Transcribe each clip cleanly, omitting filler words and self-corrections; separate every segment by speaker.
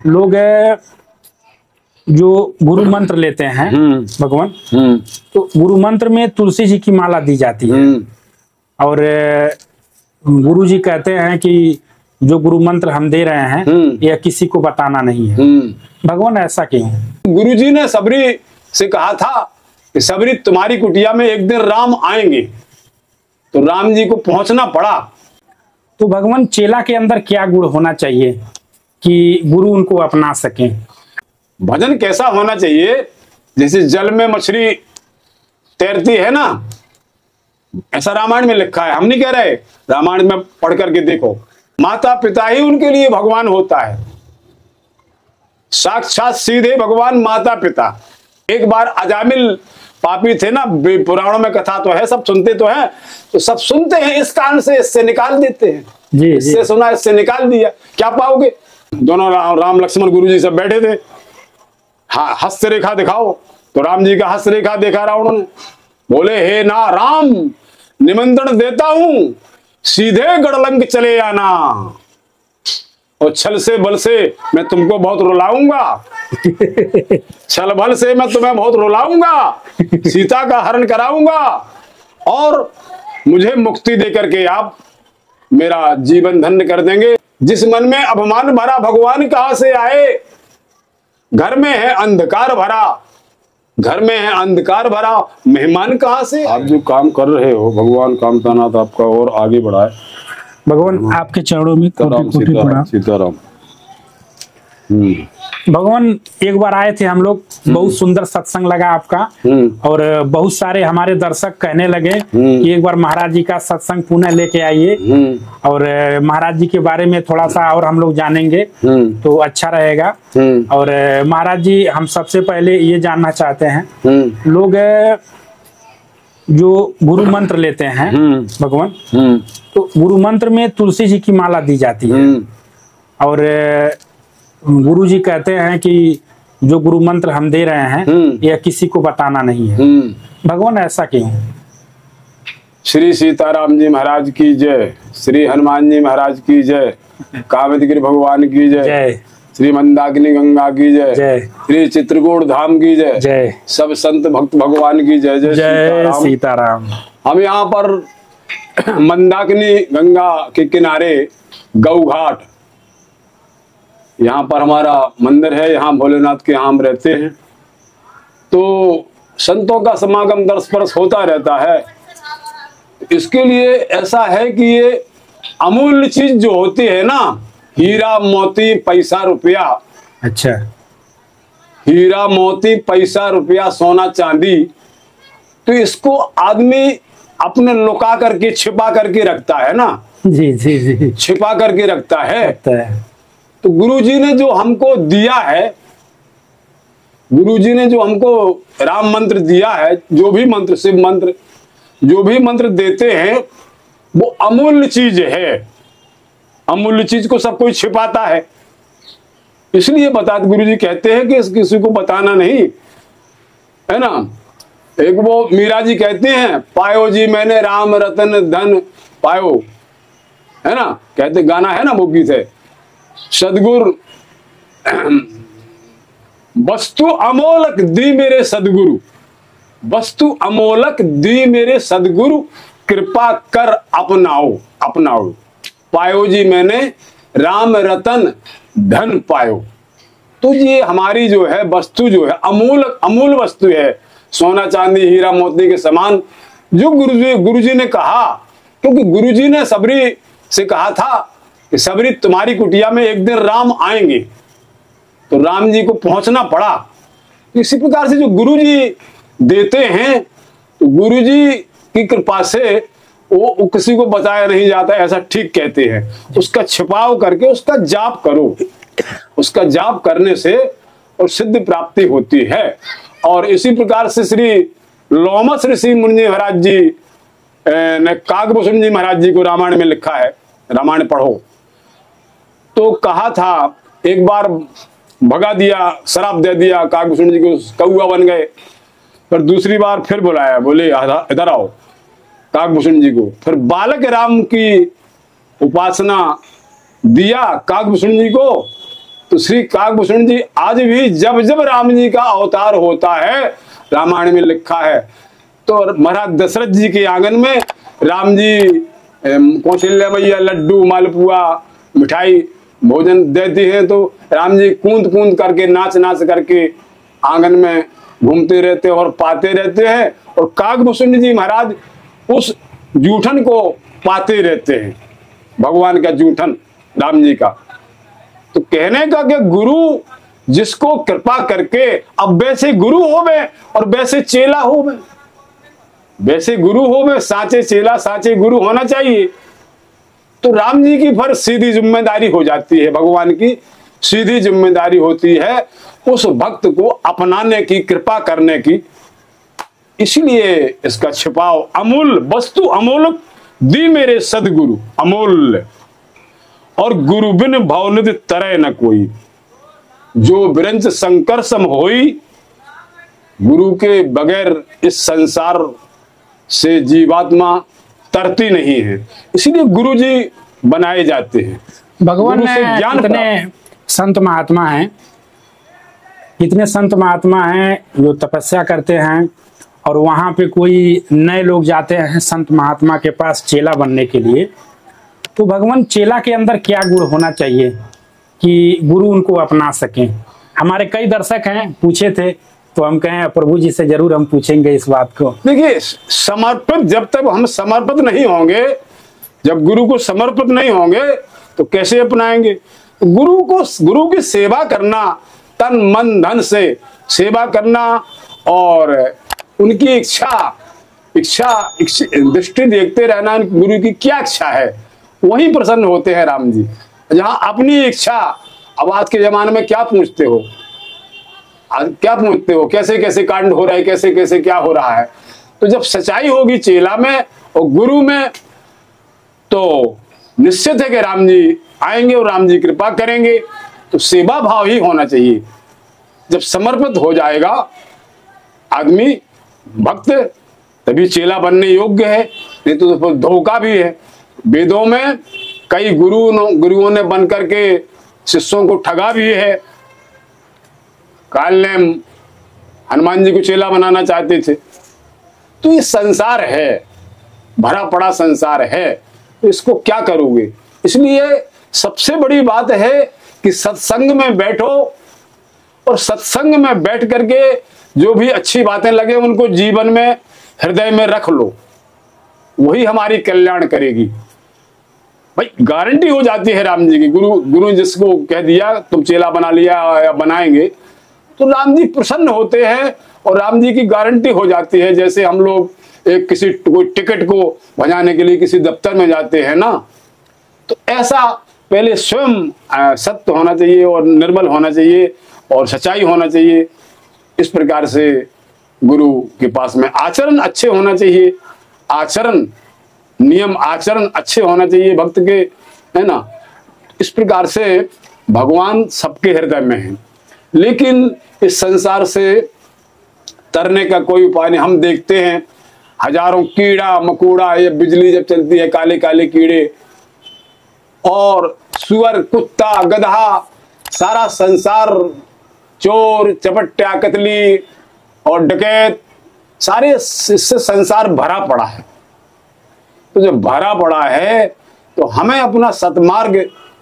Speaker 1: लोग जो गुरु मंत्र लेते हैं भगवान, तो गुरु मंत्र में तुलसी जी की माला दी जाती है और गुरु जी कहते हैं कि जो गुरु मंत्र हम दे रहे हैं यह किसी को बताना नहीं है। भगवान ऐसा क्यों?
Speaker 2: गुरु जी ने सबरी से कहा था कि सबरी तुम्हारी कुटिया में एक दिन राम आएंगे, तो राम जी को पहुंचना पड़ा।
Speaker 1: तो भगवान चेला के अंदर क्या गुण होना चाहिए कि गुरु उनको अपना सकें?
Speaker 2: भजन कैसा होना चाहिए? जैसे जल में मछली तैरती है ना, ऐसा रामायण में लिखा है, हम नहीं कह रहे, रामायण में पढ़ करके देखो। माता पिता ही उनके लिए भगवान होता है, साक्षात सीधे भगवान माता पिता। एक बार अजामिल पापी थे ना, पुराणों में कथा तो है, सब सुनते तो हैं, तो सब सुनते हैं, इस कान से इससे निकाल देते हैं, इससे सुना इससे निकाल दिया, क्या पाओगे? दोनों राम लक्ष्मण गुरु जी सब बैठे थे, हाँ हस्त रेखा दिखाओ, तो राम जी का हस्त रेखा देखा रावण ने, बोले हे ना राम, निमंत्रण देता हूं, सीधे गढ़लंक चले आना, और छल से बल से मैं तुमको बहुत रुलाऊंगा, छल बल से मैं तुम्हें बहुत रुलाऊंगा, सीता का हरण कराऊंगा, और मुझे मुक्ति देकर के आप मेरा जीवन धन्य कर देंगे। जिस मन में अभिमान भरा भगवान कहां से आए, घर में है अंधकार भरा, घर में है अंधकार भरा, मेहमान कहां से? आप जो काम कर रहे हो भगवान कामतानाथ आपका और आगे बढ़ाए।
Speaker 1: भगवान आपके चरणों में कोटि प्रणाम।
Speaker 2: सीताराम।
Speaker 1: भगवान एक बार आए थे हम लोग, बहुत सुंदर सत्संग लगा आपका, और बहुत सारे हमारे दर्शक कहने लगे कि एक बार महाराज जी का सत्संग पुनः लेके आइए, और महाराज जी के बारे में थोड़ा सा और हम लोग जानेंगे तो अच्छा रहेगा। और महाराज जी, हम सबसे पहले ये जानना चाहते हैं, लोग जो गुरु मंत्र लेते हैं भगवान, तो गुरु मंत्र में तुलसी जी की माला दी जाती है और गुरु जी कहते हैं कि जो गुरु मंत्र हम दे रहे हैं यह किसी को बताना नहीं है। भगवान ऐसा क्यों?
Speaker 2: श्री सीताराम जी महाराज की जय, श्री हनुमान जी महाराज की जय, कामदगिरि भगवान की जय, श्री मंदाकिनी गंगा की जय, श्री चित्रकूट धाम की जय, सब संत भक्त भगवान की जय। जय
Speaker 1: सीताराम।
Speaker 2: हम यहाँ पर मंदाकिनी गंगा के किनारे गौ घाट, यहाँ पर हमारा मंदिर है, यहाँ भोलेनाथ के यहाँ हम रहते हैं, तो संतों का समागम दर्श परस होता रहता है। इसके लिए ऐसा है कि ये अमूल्य चीज जो होती है ना, हीरा मोती पैसा रुपया,
Speaker 1: अच्छा,
Speaker 2: हीरा मोती पैसा रुपया सोना चांदी, तो इसको आदमी अपने लुका करके छिपा करके रखता है ना,
Speaker 1: जी जी जी,
Speaker 2: छिपा करके रखता है। तो गुरुजी ने जो हमको दिया है, गुरुजी ने जो हमको राम मंत्र दिया है, जो भी मंत्र, शिव मंत्र, जो भी मंत्र देते हैं वो अमूल्य चीज है। अमूल्य चीज को सब कोई छिपाता है, इसलिए गुरुजी कहते हैं कि किसी को बताना नहीं है ना। एक वो मीरा जी कहते हैं, पायो जी मैंने राम रतन धन पायो, है ना, कहते गाना है ना, वो गीत है, सदगुरु वस्तु अमोलक दी मेरे सदगुरु, वस्तु अमोलक दी मेरे सदगुरु, कृपा कर अपनाओ अपनाओ, पायो जी मैंने राम रतन धन पायो। तो ये हमारी जो है वस्तु जो है अमूल वस्तु है, सोना चांदी हीरा मोती के समान, जो गुरुजी ने कहा, क्योंकि गुरुजी ने सबरी से कहा था कि सबरी तुम्हारी कुटिया में एक दिन राम आएंगे, तो राम जी को पहुंचना पड़ा। इसी प्रकार से जो गुरुजी देते हैं, तो गुरुजी की कृपा से वो किसी को बताया नहीं जाता, ऐसा ठीक कहते हैं। उसका छिपाव करके उसका जाप करो, उसका जाप करने से और सिद्ध प्राप्ति होती है। और इसी प्रकार से श्री लोमस ऋषि मुनि महाराज जी ने काकभूषण जी महाराज जी को रामायण में लिखा है, रामायण पढ़ो, तो कहा था, एक बार भगा दिया, शराप दे दिया काकभूषण जी को, कौआ बन गए। फिर दूसरी बार फिर बुलाया, बोले इधर आओ काकभूषण जी को। फिर बालक राम की उपासना दिया काकभूषण जी को, तो श्री काकभूषण जी आज भी जब जब राम जी का अवतार होता है, रामायण में लिखा है, तो महाराज दशरथ जी के आंगन में राम जी कौशल्या मैया लड्डू मालपुआ मिठाई भोजन देती हैं, तो राम जी कूद कूद करके नाच नाच करके आंगन में घूमते रहते हैं और पाते रहते हैं, और काकभूषण जी महाराज उस जूठन को पाते रहते हैं, भगवान का जूठन राम जी का। तो कहने का कि गुरु जिसको कृपा करके, अब वैसे गुरु होवे और वैसे चेला होवे, वैसे गुरु होवे, साचे चेला साचे गुरु होना चाहिए। तो राम जी की फिर सीधी जिम्मेदारी हो जाती है, भगवान की सीधी जिम्मेदारी होती है उस भक्त को अपनाने की, कृपा करने की। इसलिए इसका छिपाव अमूल वस्तु अमोलक दी मेरे सदगुरु, अमूल्य और गुरु बिन भवनिधि तरह न कोई, जो विरंच शंकर सम होई, गुरु के बगैर इस संसार से जीवात्मा तरती नहीं है। इसीलिए गुरु जी बनाए जाते हैं।
Speaker 1: भगवान
Speaker 2: गुरु से ज्ञान
Speaker 1: इतने संत महात्मा हैं, इतने संत महात्मा हैं जो तपस्या करते हैं, और वहां पे कोई नए लोग जाते हैं संत महात्मा के पास चेला बनने के लिए, तो भगवान चेला के अंदर क्या गुण होना चाहिए कि गुरु उनको अपना सकें। हमारे कई दर्शक हैं पूछे थे, तो हम कहें प्रभु जी से जरूर हम पूछेंगे इस बात को।
Speaker 2: देखिए, समर्पित जब तक हम समर्पित नहीं होंगे, जब गुरु को समर्पित नहीं होंगे तो कैसे अपनाएंगे। गुरु की सेवा करना, तन मन धन से सेवा करना, और उनकी इच्छा दृष्टि देखते रहना, गुरु की क्या इच्छा है, वही प्रसन्न होते हैं राम जी। जहां अपनी इच्छा, अब आज के जमाने में क्या पूछते हो, क्या पूछते हो, कैसे कैसे कांड हो रहा है, कैसे कैसे क्या हो रहा है। तो जब सच्चाई होगी चेला में और गुरु में, तो निश्चित है कि राम जी आएंगे और राम जी कृपा करेंगे। तो सेवा भाव ही होना चाहिए। जब समर्पित हो जाएगा आदमी भक्त, तभी चेला बनने योग्य है, नहीं तो धोखा भी है। वेदों में कई गुरुओं ने बन करके शिष्यों को ठगा भी है। काल ने हनुमान जी को चेला बनाना चाहते थे। तो ये संसार है, भरा पड़ा संसार है, तो इसको क्या करोगे। इसलिए सबसे बड़ी बात है कि सत्संग में बैठो, और सत्संग में बैठ करके जो भी अच्छी बातें लगे उनको जीवन में हृदय में रख लो, वही हमारी कल्याण करेगी। भाई गारंटी हो जाती है राम जी की। गुरु जिसको कह दिया तुम चेला बना लिया या बनाएंगे, तो राम जी प्रसन्न होते हैं और राम जी की गारंटी हो जाती है। जैसे हम लोग एक कोई टिकट को बजाने के लिए किसी दफ्तर में जाते हैं ना, तो ऐसा पहले स्वयं सत्य होना चाहिए और निर्मल होना चाहिए और सच्चाई होना चाहिए। इस प्रकार से गुरु के पास में आचरण अच्छे होना चाहिए, आचरण नियम आचरण अच्छे होना चाहिए भक्त के, है ना। इस प्रकार से भगवान सबके हृदय में है, लेकिन इस संसार से तरने का कोई उपाय नहीं। हम देखते हैं हजारों कीड़ा मकोड़ा, ये बिजली जब चलती है काले काले कीड़े, और सुअर कुत्ता गधा, सारा संसार, चोर चपट्टा कतली और डकैत, सारे इससे संसार भरा पड़ा है। तो जब भरा पड़ा है तो हमें अपना सतमार्ग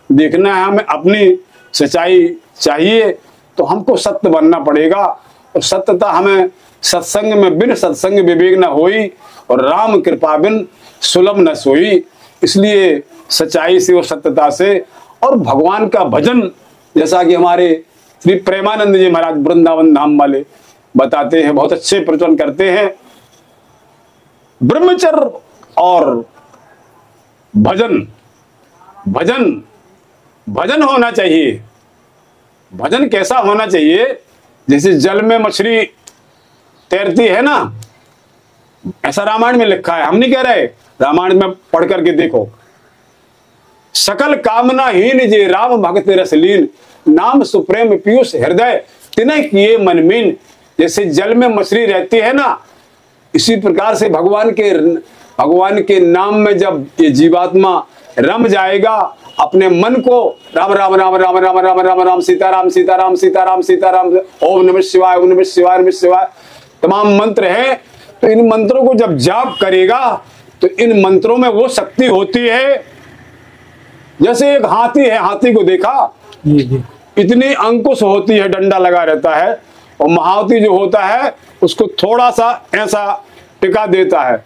Speaker 2: देखना है, हमें अपनी सच्चाई चाहिए, तो हमको सत्य बनना पड़ेगा। और सत्यता हमें सत्संग में बिन सत्संग विवेक न होई, और राम कृपा बिन सुलभ न सोई। इसलिए सच्चाई से और सत्यता से और भगवान का भजन, जैसा कि हमारे श्री प्रेमानंद जी महाराज वृंदावन धाम वाले बताते हैं, बहुत अच्छे प्रवचन करते हैं। ब्रह्मचर्य और भजन, भजन भजन होना चाहिए। भजन कैसा होना चाहिए, जैसे जल में मछली तैरती है ना, ऐसा रामायण में लिखा है। हम नहीं कह रहे, रामायण में पढ़ करके देखो। सकल कामना हीन जे राम भगत रसलीन, नाम सुप्रेम पीयूष हृदय तिनय किए मनमीन। जैसे जल में मछली रहती है ना, इसी प्रकार से भगवान के नाम में जब ये जीवात्मा रम जाएगा, अपने मन को राम राम राम राम राम राम राम राम सीताराम सीताराम सीताराम सीताराम, ओम नमः शिवाय ओम नमः शिवाय नमः शिवाय, तमाम मंत्र हैं। तो इन मंत्रों को जब जाप करेगा तो इन मंत्रों में वो शक्ति होती है। जैसे एक हाथी है, हाथी को देखा, इतनी अंकुश होती है, डंडा लगा रहता है, और महावती जो होता है उसको थोड़ा सा ऐसा टिका देता है,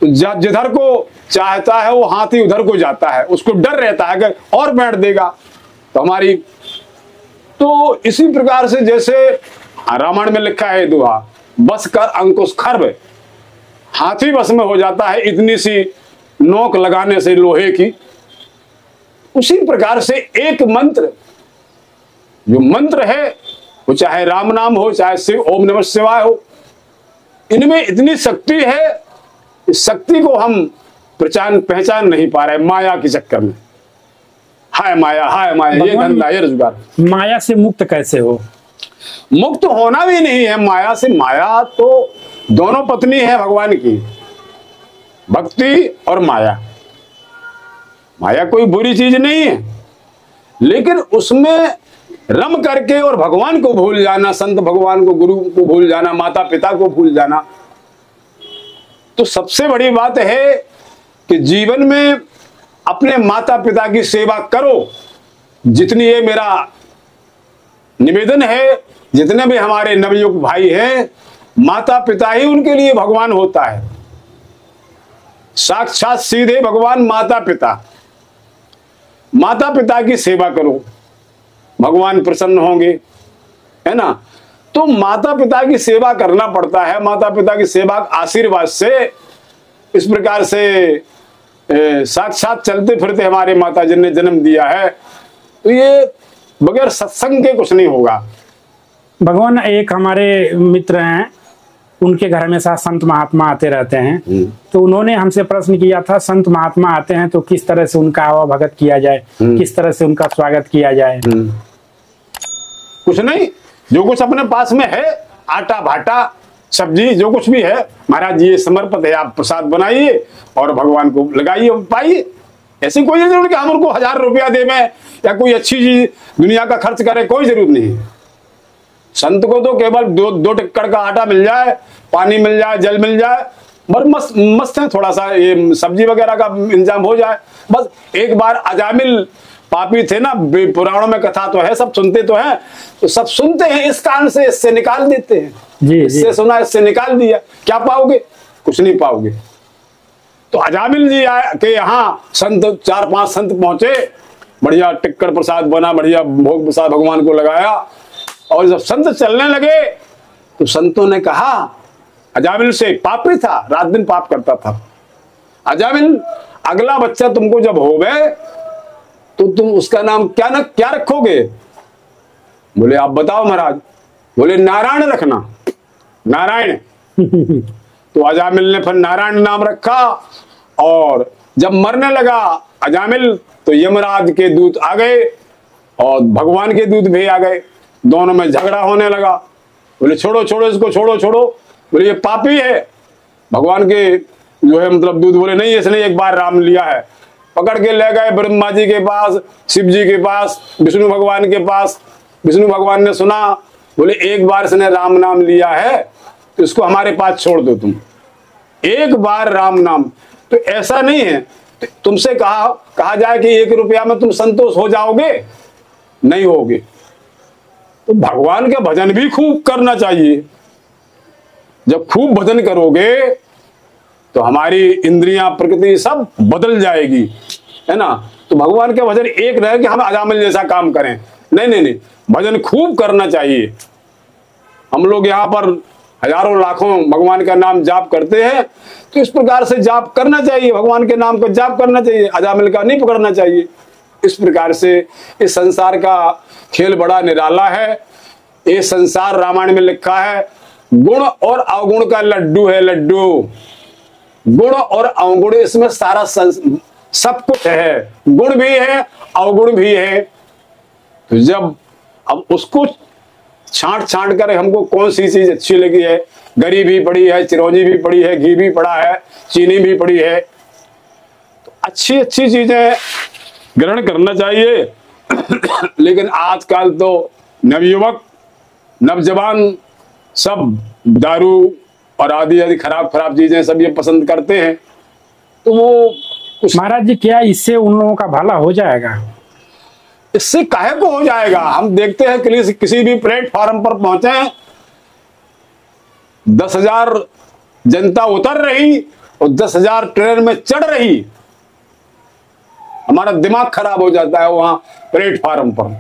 Speaker 2: तो जिधर को चाहता है वो हाथी उधर को जाता है, उसको डर रहता है कि और बैठ देगा तो हमारी। तो इसी प्रकार से जैसे रामायण में लिखा है दुआ, बस कर अंकुश खर्ब, हाथी बस में हो जाता है इतनी सी नोक लगाने से लोहे की। उसी प्रकार से एक मंत्र, जो मंत्र है वो चाहे राम नाम हो चाहे शिव ओम नमः शिवाय हो, इनमें इतनी शक्ति है, इस शक्ति को हम पहचान नहीं पा रहे माया के चक्कर में। हाय माया, ये धंधा, ये रोजगार।
Speaker 1: माया से मुक्त कैसे हो?
Speaker 2: मुक्त होना भी नहीं है माया से। माया तो दोनों पत्नी है भगवान की, भक्ति और माया। माया कोई बुरी चीज नहीं है, लेकिन उसमें रम करके और भगवान को भूल जाना, संत भगवान को, गुरु को भूल जाना, माता पिता को भूल जाना, तो सबसे बड़ी बात है कि जीवन में अपने माता पिता की सेवा करो। जितनी ये मेरा निवेदन है, जितने भी हमारे नवयुवक भाई हैं, माता पिता ही उनके लिए भगवान होता है, साक्षात सीधे भगवान माता पिता। माता पिता की सेवा करो, भगवान प्रसन्न होंगे, है ना। तो माता पिता की सेवा करना पड़ता है। माता पिता की सेवा आशीर्वाद से इस प्रकार से साक्षात चलते फिरते हमारे माता जी ने जन्म दिया है, तो ये बगैर सत्संग के कुछ नहीं होगा।
Speaker 1: भगवान, एक हमारे मित्र हैं, उनके घर में साथ संत महात्मा आते रहते हैं, तो उन्होंने हमसे प्रश्न किया था, संत महात्मा आते हैं तो किस तरह से उनका आवाभगत किया जाए, किस तरह से उनका स्वागत किया जाए?
Speaker 2: कुछ नहीं, जो कुछ अपने पास में है, आटा भाटा सब्जी जो कुछ भी है, महाराज ये समर्पित है, आप प्रसाद बनाइए और भगवान को लगाइए, पाइए। ऐसी कोई जरूरत नहीं कि हम उनको 1000 रुपया देवें या कोई अच्छी चीज दुनिया का खर्च करें, कोई जरूरत नहीं है। संत को तो केवल दो टिक्कड़ का आटा मिल जाए, पानी मिल जाए, जल मिल जाए, बस मस्त है, थोड़ा सा ये सब्जी वगैरह का इंतजाम हो जाए बस। एक बार अजामिल पापी थे ना, पुराणों में कथा तो है, सब सुनते तो हैं, तो सब सुनते हैं, इस कान से इससे निकाल देते हैं, इससे सुना इससे निकाल दिया, क्या पाओगे? कुछ नहीं पाओगे। तो अजामिल जी के यहाँ संत 4-5 संत पहुंचे, बढ़िया टिक्कड़ प्रसाद बना, बढ़िया भोग प्रसाद भगवान को लगाया, और जब संत चलने लगे तो संतों ने कहा अजामिल से, पापी था, रात दिन पाप करता था, अजामिल अगला बच्चा तुमको जब होवे तो तुम उसका नाम क्या रखोगे? बोले आप बताओ महाराज। बोले नारायण रखना, नारायण। तो अजामिल ने फिर नारायण नाम रखा, और जब मरने लगा अजामिल तो यमराज के दूत आ गए और भगवान के दूत भी आ गए, दोनों में झगड़ा होने लगा। बोले छोड़ो छोड़ो इसको, छोड़ो छोड़ो, बोले ये पापी है। भगवान के जो है मतलब दूत बोले नहीं, इसने एक बार राम लिया है। पकड़ के ले गए ब्रह्मा जी के पास, शिव जी के पास, विष्णु भगवान के पास। विष्णु भगवान ने सुना, बोले एक बार इसने राम नाम लिया है तो इसको हमारे पास छोड़ दो तुम, एक बार राम नाम। तो ऐसा नहीं है तुमसे कहा जाए कि 1 रुपया में तुम संतोष हो जाओगे, नहीं होगे। तो भगवान का भजन भी खूब करना चाहिए। जब खूब भजन करोगे तो हमारी इंद्रियां, प्रकृति सब बदल जाएगी, है ना। तो भगवान के भजन एक रहे कि हम अजामिल जैसा काम करें, नहीं, भजन खूब करना चाहिए। हम लोग यहाँ पर हजारों लाखों भगवान का नाम जाप करते हैं, तो इस प्रकार से जाप करना चाहिए, भगवान के नाम का जाप करना चाहिए, अजामिल का नहीं पकड़ना चाहिए। इस प्रकार से इस संसार का खेल बड़ा निराला है। ये संसार रामायण में लिखा है गुण और अवगुण का लड्डू है, लड्डू। गुण और अवगुण, इसमें सारा सब कुछ है, गुण भी है अवगुण भी है। तो जब अब उसको छांट कर हमको कौन सी चीज अच्छी लगी है, गरी भी पड़ी है, चिरौंजी भी पड़ी है, घी भी पड़ा है, चीनी भी पड़ी है, तो अच्छी चीजें ग्रहण करना चाहिए। लेकिन आजकल तो नवयुवक नवजवान सब दारू और आदि आदि खराब खराब चीजें सब ये पसंद करते हैं, तो वो
Speaker 1: महाराज जी क्या इससे उन लोगों का भला हो जाएगा?
Speaker 2: इससे काहे को हो जाएगा? हम देखते हैं किसी भी प्लेटफॉर्म पर पहुंचे, 10,000 जनता उतर रही और 10,000 ट्रेन में चढ़ रही, हमारा दिमाग खराब हो जाता है वहां प्लेटफॉर्म पर।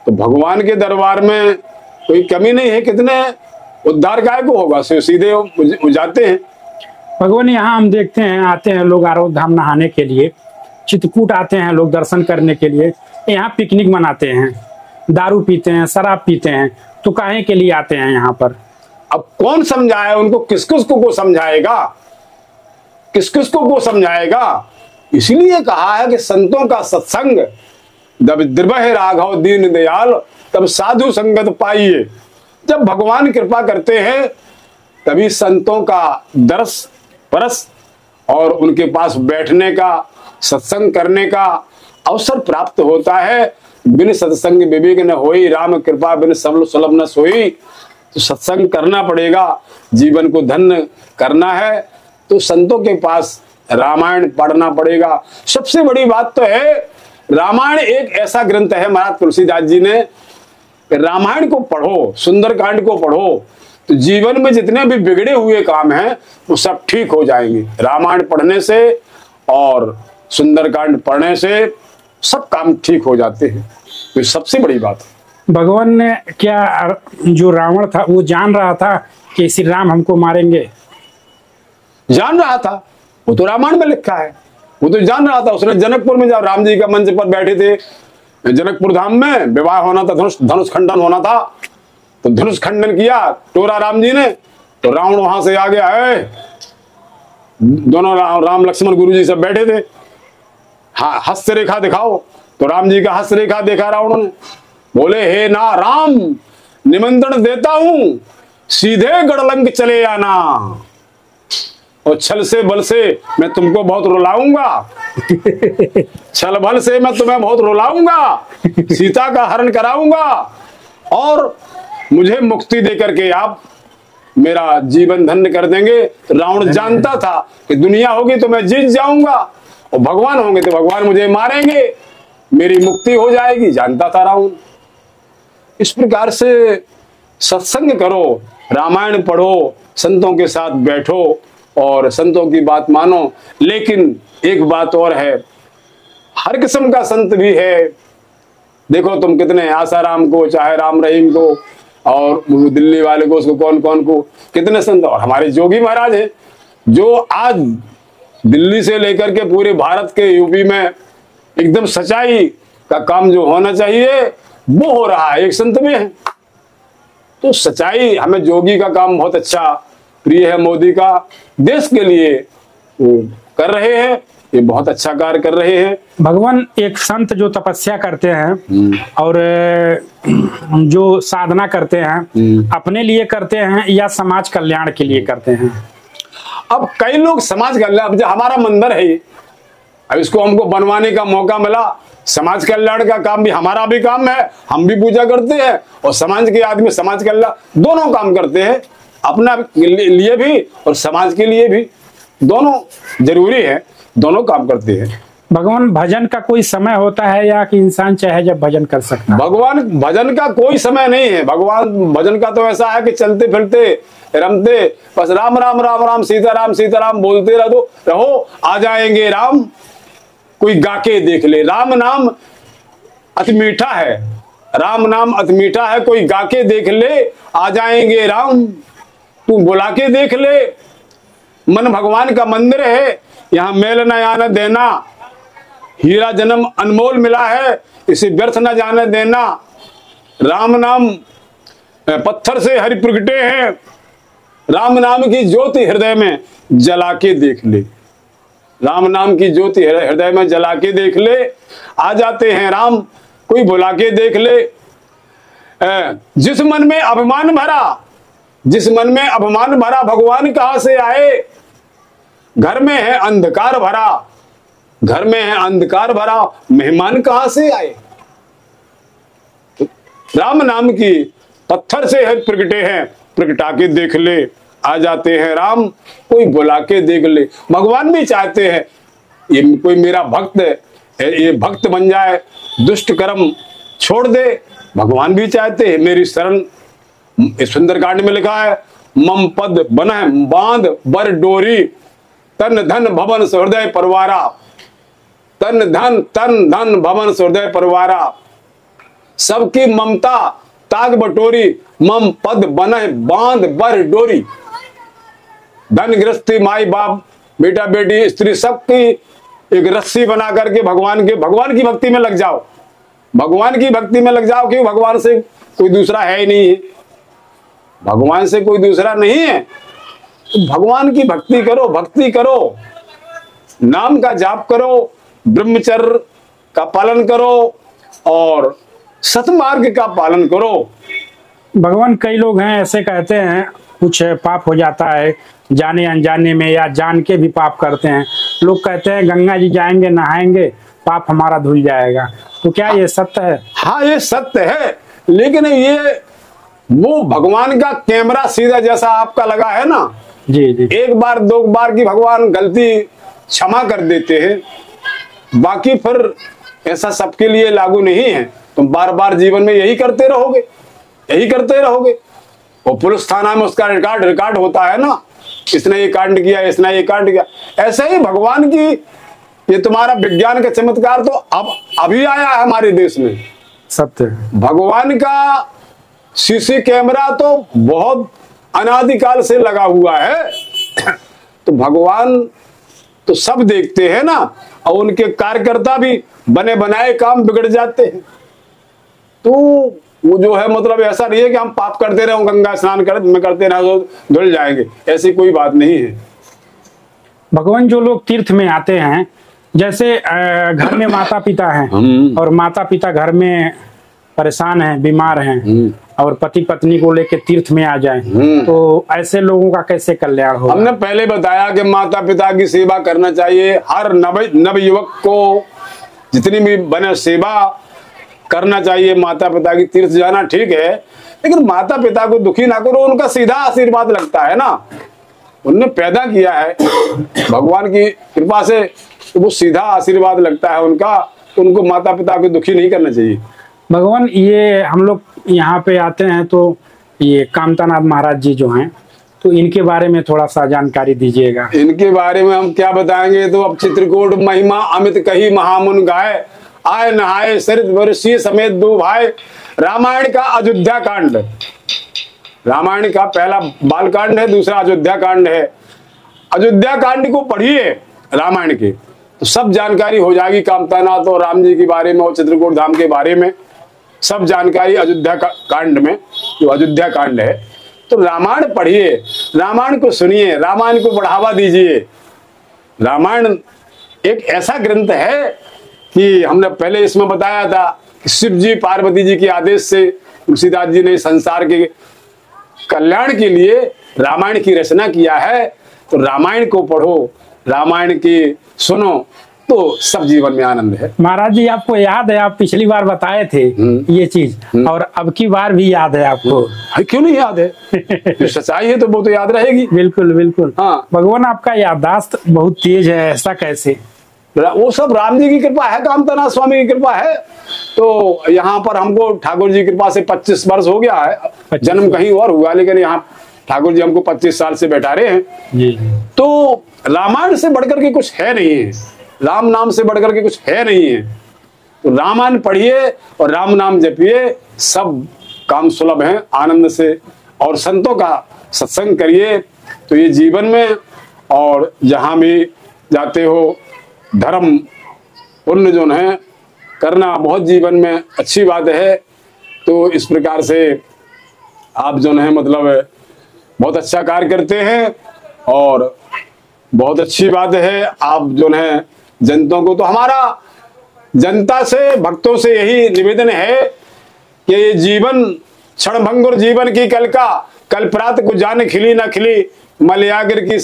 Speaker 2: तो भगवान के दरबार में कोई कमी नहीं है, कितने उद्धार काय को होगा, सीधे हो जाते हैं।
Speaker 1: भगवान यहाँ हम देखते हैं आते हैं लोग आरोग्य धाम नहाने के लिए, चित्रकूट आते हैं लोग दर्शन करने के लिए, यहाँ पिकनिक मनाते हैं, दारू पीते हैं, शराब पीते हैं, तो काहे के लिए आते हैं यहाँ पर?
Speaker 2: अब कौन समझाए उनको? किस किस को समझाएगा? किस किस को समझाएगा? इसीलिए कहा है कि संतों का सत्संग जब द्रवह राघव दीन दयाल तब साधु संगत पाइए। जब भगवान कृपा करते हैं तभी संतों का दर्श परस और उनके पास बैठने का, सत्संग करने का अवसर प्राप्त होता है। बिन सत्संग विवेक न होई, राम कृपा बिन सबल सुलभ न सोई। तो सत्संग करना पड़ेगा, जीवन को धन्य करना है तो संतों के पास रामायण पढ़ना पड़ेगा। सबसे बड़ी बात तो है रामायण एक ऐसा ग्रंथ है, महाराज तुलसीदास जी ने, रामायण को पढ़ो, सुंदरकांड को पढ़ो तो जीवन में जितने भी बिगड़े हुए काम हैं वो सब ठीक हो जाएंगे। रामायण पढ़ने से और सुंदरकांड पढ़ने से सब काम ठीक हो जाते हैं। तो सबसे बड़ी बात है।
Speaker 1: भगवान ने क्या जो रावण था वो जान रहा था कि श्री राम हमको मारेंगे?
Speaker 2: जान रहा था, वो तो रामायण में लिखा है, वो तो जान रहा था। उसने जनकपुर में जब राम जी का मंच पर बैठे थे, जनकपुर धाम में विवाह होना था, धनुष खंडन होना था, तो धनुष खंडन किया टोरा राम जी ने, तो रावण वहां से आ गया है। दोनों राम लक्ष्मण गुरु जी सब बैठे थे, हाँ हस्त रेखा दिखाओ, तो राम जी का हस्त रेखा देखा रावण ने, बोले हे ना राम निमंत्रण देता हूं, सीधे गढ़लंक चले आना और छल से बल से मैं तुमको बहुत रुलाऊंगा। छल बल से मैं तुम्हें बहुत रुलाऊंगा, सीता का हरण कराऊंगा और मुझे मुक्ति दे करके आप मेरा जीवन धन्य कर देंगे। तो रावण जानता था कि दुनिया होगी तो मैं जीत जाऊंगा और भगवान होंगे तो भगवान मुझे मारेंगे, मेरी मुक्ति हो जाएगी, जानता था रावण। इस प्रकार से सत्संग करो, रामायण पढ़ो, संतों के साथ बैठो और संतों की बात मानो। लेकिन एक बात और है, हर किस्म का संत भी है। देखो तुम कितने आसाराम को, चाहे राम रहीम को और दिल्ली वाले को, उसको कौन कौन को, कितने संत। और हमारे जोगी महाराज हैं जो आज दिल्ली से लेकर के पूरे भारत के यूपी में एकदम सच्चाई का काम जो होना चाहिए वो हो रहा है, एक संत में है। तो सच्चाई, हमें जोगी का काम बहुत अच्छा प्रिय है, मोदी का देश के लिए वो कर रहे हैं, ये बहुत अच्छा कार्य कर रहे हैं।
Speaker 1: भगवान एक संत जो तपस्या करते हैं और जो साधना करते हैं, अपने लिए करते हैं या समाज कल्याण के लिए करते हैं?
Speaker 2: अब कई लोग समाज कल्याण, अब जो हमारा मंदिर है, अब इसको हमको बनवाने का मौका मिला, समाज कल्याण का काम भी हमारा भी काम है, हम भी पूजा करते हैं और समाज के आदमी समाज कल्याण दोनों काम करते हैं, अपना लिए भी और समाज के लिए भी, दोनों जरूरी है, दोनों काम करते हैं।
Speaker 1: भगवान भजन का कोई समय होता है या कि इंसान चाहे जब भजन कर सकता है?
Speaker 2: भगवान भजन का कोई समय नहीं है। भगवान भजन का तो ऐसा है कि चलते फिरते रमते बस राम राम राम राम सीता राम बोलते रहो, आ जाएंगे राम। कोई गा के देख ले, राम नाम अति मीठा है, राम नाम अति मीठा है, कोई गा के देख ले, आ जाएंगे राम। तू बुला के देख ले, मन भगवान का मंदिर है, यहाँ मेल न आने देना, हीरा जन्म अनमोल मिला है, इसे व्यर्थ न जाने देना। राम नाम पत्थर से हरि प्रगटे हैं, राम नाम की ज्योति हृदय में जला के देख ले, राम नाम की ज्योति हृदय में जला के देख ले, आ जाते हैं राम। कोई बुला के देख ले। जिस मन में अभिमान भरा, जिस मन में अभिमान भरा, भगवान कहां से आए? घर में है अंधकार भरा, घर में है अंधकार भरा, मेहमान कहां से आए। राम नाम की पत्थर से है प्रगटे हैं, प्रगटा के देख ले, आ जाते हैं राम, कोई बुला के देख ले। भगवान भी चाहते हैं ये कोई मेरा भक्त है, ये भक्त बन जाए, दुष्ट कर्म छोड़ दे। भगवान भी चाहते हैं मेरी शरण। इस सुंदरकांड में लिखा है, मम पद बनह बांध बर डोरी, तन धन भवन हृदय परवारा। तन धन भवन हृदय परवारा, सबकी ममता ताग बटोरी, मम पद बनह बांध बर डोरी। धन गृहस्थी माई बाप बेटा बेटी स्त्री सबकी एक रस्सी बना करके भगवान की भक्ति में लग जाओ। भगवान की भक्ति में लग जाओ, क्योंकि भगवान से कोई दूसरा है ही नहीं है। भगवान से कोई दूसरा नहीं है, तो भगवान की भक्ति करो, नाम का जाप करो, ब्रह्मचर्य का पालन करो और सतमार्ग का पालन करो।
Speaker 1: भगवान कई लोग हैं ऐसे कहते हैं कुछ पाप हो जाता है जाने अनजाने में या जान के भी पाप करते हैं। लोग कहते हैं गंगा जी जाएंगे नहाएंगे पाप हमारा धुल जाएगा, तो क्या ये सत्य है?
Speaker 2: हाँ ये सत्य है, लेकिन ये वो भगवान का कैमरा सीधा जैसा आपका लगा है ना,
Speaker 1: जी जी,
Speaker 2: एक बार दो बार की भगवान गलती क्षमा कर देते हैं, बाकी फिर ऐसा सबके लिए लागू नहीं है। तुम बार बार जीवन में यही करते रहोगे। वो पुलिस थाना में उसका रिकॉर्ड होता है ना, इसने ये कांड किया, इसने ये कांड किया। ऐसे ही भगवान की ये तुम्हारा विज्ञान का चमत्कार तो अब अभी आया है हमारे देश में।
Speaker 1: सत्य।
Speaker 2: भगवान का सीसी कैमरा तो बहुत अनादिकाल से लगा हुआ है, तो भगवान तो सब देखते हैं ना, और उनके कार्यकर्ता भी बने बनाए काम बिगड़ जाते हैं। तो वो जो है मतलब ऐसा नहीं है कि हम पाप करते रहे, गंगा स्नान करते रहे तो धुल जाएंगे, ऐसी कोई बात नहीं है।
Speaker 1: भगवान जो लोग तीर्थ में आते हैं, जैसे घर में माता पिता हैं और माता पिता घर में परेशान हैं, बीमार हैं और पति पत्नी को लेकर तीर्थ में आ जाएं, तो ऐसे लोगों का कैसे कल्याण हो?
Speaker 2: हमने पहले बताया कि माता पिता की सेवा करना चाहिए। हर नव युवक को जितनी भी बने सेवा करना चाहिए। माता पिता की तीर्थ जाना ठीक है, लेकिन माता पिता को दुखी ना करो, उनका सीधा आशीर्वाद लगता है ना। उनने पैदा किया है भगवान की कृपा से, तो वो सीधा आशीर्वाद लगता है उनका, तो उनको माता पिता को दुखी नहीं करना चाहिए।
Speaker 1: भगवान ये हम लोग यहाँ पे आते हैं तो ये कामतानाथ महाराज जी जो हैं, तो इनके बारे में थोड़ा सा जानकारी दीजिएगा।
Speaker 2: इनके बारे में हम क्या बताएंगे, तो अब चित्रकूट महिमा अमित कही महामुन गाय, आए नहाए सरित वर्षीय समेत दो भाई। रामायण का अयोध्या कांड, रामायण का पहला बाल कांड है, दूसरा अयोध्या कांड है। अयोध्या कांड को पढ़िए रामायण के, तो सब जानकारी हो जाएगी कामतानाथ और राम जी के बारे में और चित्रकूट धाम के बारे में, सब जानकारी अयोध्या कांड में, जो अयोध्या कांड है। तो रामायण पढ़िए, रामायण को सुनिए, रामायण को बढ़ावा दीजिए। रामायण एक ऐसा ग्रंथ है कि हमने पहले इसमें बताया था कि शिव जी पार्वती जी के आदेश से तुलसीदास जी ने संसार के कल्याण के लिए रामायण की रचना किया है। तो रामायण को पढ़ो, रामायण की सुनो, तो सब जीवन में आनंद है।
Speaker 1: महाराज जी आपको याद है, आप पिछली बार बताए थे ये चीज, और अब की बार भी याद है आपको?
Speaker 2: क्यों नहीं याद है? जो सच्चाई है तो वो तो याद रहेगी।
Speaker 1: बिल्कुल बिल्कुल।
Speaker 2: हाँ,
Speaker 1: भगवान आपका याददाश्त बहुत तेज है, ऐसा कैसे?
Speaker 2: वो सब राम जी की कृपा है, कामतानाथ स्वामी की कृपा है। तो यहाँ पर हमको ठाकुर जी की कृपा से 25 वर्ष हो गया है। जन्म कहीं और हुआ, लेकिन यहाँ ठाकुर जी हमको 25 साल से बैठा रहे हैं
Speaker 1: जी।
Speaker 2: तो रामायण से बढ़कर के कुछ है नहीं है, राम नाम से बढ़कर के कुछ है नहीं है। तो रामायण पढ़िए और राम नाम जपिए, सब काम सुलभ है आनंद से। और संतों का सत्संग करिए, तो ये जीवन में और जहां भी जाते हो धर्म पुण्य जो है करना बहुत जीवन में अच्छी बात है। तो इस प्रकार से आप जो है मतलब बहुत अच्छा कार्य करते हैं और बहुत अच्छी बात है। आप जो है जनता को, तो हमारा जनता से भक्तों से यही निवेदन है कि ये जीवन क्षणभंगुर जीवन की कल का, कल प्रात को जान खिली न खिली, मलयागर की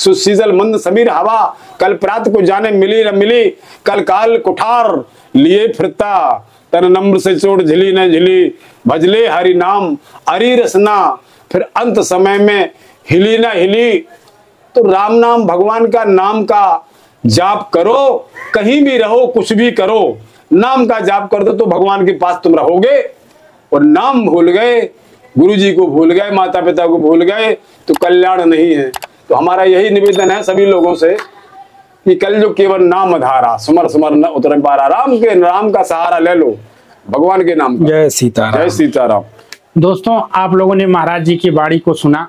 Speaker 2: सुशीतल मंद समीर हवा, कल प्रात को जाने मिली न मिली, कल काल कुठार लिए फिरता, तन नम्र से चोट झिली न झिली, भजले हरि नाम हरि रसना, फिर अंत समय में हिली न हिली। तो राम नाम, भगवान का नाम का जाप करो, कहीं भी रहो, कुछ भी करो, नाम का जाप कर दो तो भगवान के पास तुम रहोगे। और नाम भूल गए, गुरु जी को भूल गए, माता पिता को भूल गए तो कल्याण नहीं है। तो हमारा यही निवेदन है सभी लोगों से कि कल जो केवल नाम धारा, सुमर सुमर न उतर पारा, राम का सहारा ले लो, भगवान के नाम का।
Speaker 1: जय सीताराम।
Speaker 2: जय सीताराम।
Speaker 1: दोस्तों, आप लोगों ने महाराज जी की वाणी को सुना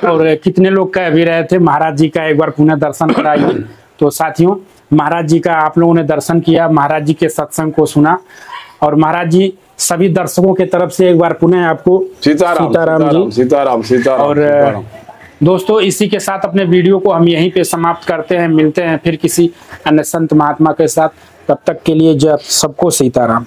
Speaker 1: और कितने लोग कह भी रहे थे महाराज जी का एक बार पुनः दर्शन कराइए। तो साथियों, महाराज जी का आप लोगों ने दर्शन किया, महाराज जी के सत्संग को सुना, और महाराज जी सभी दर्शकों के तरफ से एक बार पुनः आपको
Speaker 2: सीताराम
Speaker 1: जी।
Speaker 2: सीताराम सीताराम।
Speaker 1: और दोस्तों, इसी के साथ अपने वीडियो को हम यहीं पे समाप्त करते हैं। मिलते हैं फिर किसी अन्य संत महात्मा के साथ। तब तक के लिए जय, सबको सीताराम।